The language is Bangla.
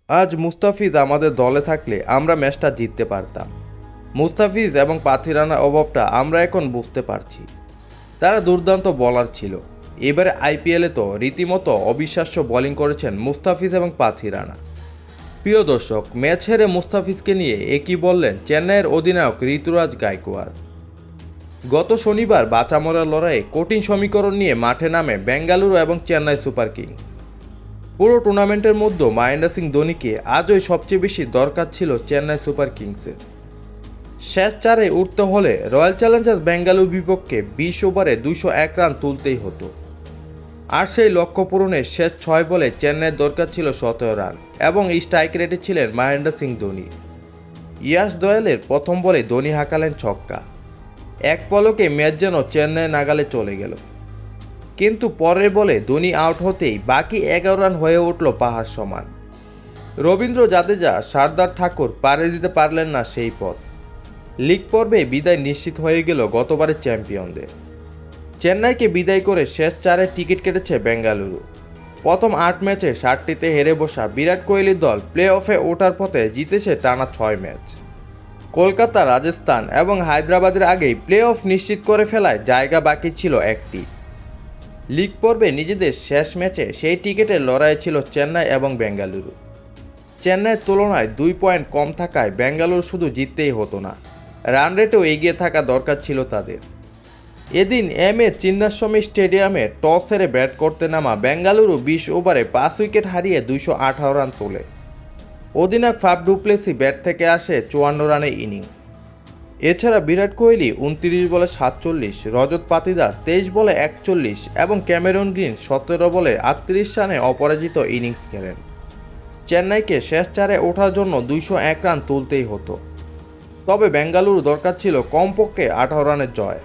আজ মুস্তাফিজ আমাদের দলে থাকলে আমরা ম্যাচটা জিততে পারতাম। মুস্তাফিজ এবং পাথিরানার অভাবটা আমরা এখন বুঝতে পারছি। তারা দুর্দান্ত বোলার ছিল। এবারে আইপিএলে তো রীতিমতো অবিশ্বাস্য বোলিং করেছেন মুস্তাফিজ এবং পাথিরানা। প্রিয় দর্শক, ম্যাচ হেরে মুস্তাফিজকে নিয়ে একই বললেন চেন্নাইয়ের অধিনায়ক ঋতুরাজ গায়কোয়াড়। গত শনিবার বাঁচা মরার লড়াইয়ে কঠিন সমীকরণ নিয়ে মাঠে নামে বেঙ্গালুরু এবং চেন্নাই সুপার কিংস। পুরো টুর্নামেন্টের মধ্যে মহেন্দ্র সিং ধোনিকে আজই সবচেয়ে বেশি দরকার ছিল চেন্নাই সুপার কিংসের। শেষ চারে উঠতে হলে রয়্যাল চ্যালেঞ্জার্স বেঙ্গালুরু বিপক্ষে 20 ওভারে 201 রান তুলতেই হতো। আর সেই লক্ষ্য পূরণে শেষ 6 বলে চেন্নাইয়ের দরকার ছিল 17 রান এবং স্ট্রাইক রেটে ছিলেন মহেন্দ্র সিং ধোনি। ইয়াশ দয়ালের প্রথম বলে ধোনি হাঁকালেন ছক্কা। এক পলকে ম্যাচ যেন চেন্নাই নাগালে চলে গেল। কিন্তু পরের বলে ধোনি আউট হতেই বাকি 11 রান হয়ে উঠল পাহাড় সমান। রবীন্দ্র জাদেজা, শারদার ঠাকুর পাড়ি দিতে পারলেন না সেই পথ। লিগ পর্বে বিদায় নিশ্চিত হয়ে গেল গতবারের চ্যাম্পিয়নদের। চেন্নাইকে বিদায় করে শেষ 4-এ টিকিট কেটেছে বেঙ্গালুরু। প্রথম 8 ম্যাচে 7টিতে হেরে বসা বিরাট কোহলির দল প্লে অফে ওঠার পথে জিতেছে টানা 6 ম্যাচ। কলকাতা, রাজস্থান এবং হায়দ্রাবাদের আগেই প্লে অফ নিশ্চিত করে ফেলায় জায়গা বাকি ছিল একটি। লিগ পর্বে নিজেদের শেষ ম্যাচে সেই টিকিটের লড়াই ছিল চেন্নাই এবং বেঙ্গালুরু। চেন্নাইয়ের তুলনায় 2 পয়েন্ট কম থাকায় বেঙ্গালুরু শুধু জিততেই হতো না, রান রেটেও এগিয়ে থাকা দরকার ছিল তাদের। এদিন চিন্নাস্বামী স্টেডিয়ামে টস হেরে ব্যাট করতে নামা বেঙ্গালুরু 20 ওভারে 5 উইকেট হারিয়ে 218 রান তোলে। অধিনায়ক ফাফ ডু প্লেসি ব্যাট থেকে আসে 54 রানের ইনিংস। এছাড়া বিরাট কোহলি 29 বলে 47, রজত পাতিদার 23 বলে 41 এবং ক্যামেরন গ্রিন 17 বলে 38 রানে অপরাজিত ইনিংস খেলেন। চেন্নাইকে শেষ 4-এ ওঠার জন্য 201 রান তুলতেই হতো। তবে বেঙ্গালুরু দরকার ছিল কমপক্ষে 18 রানের জয়।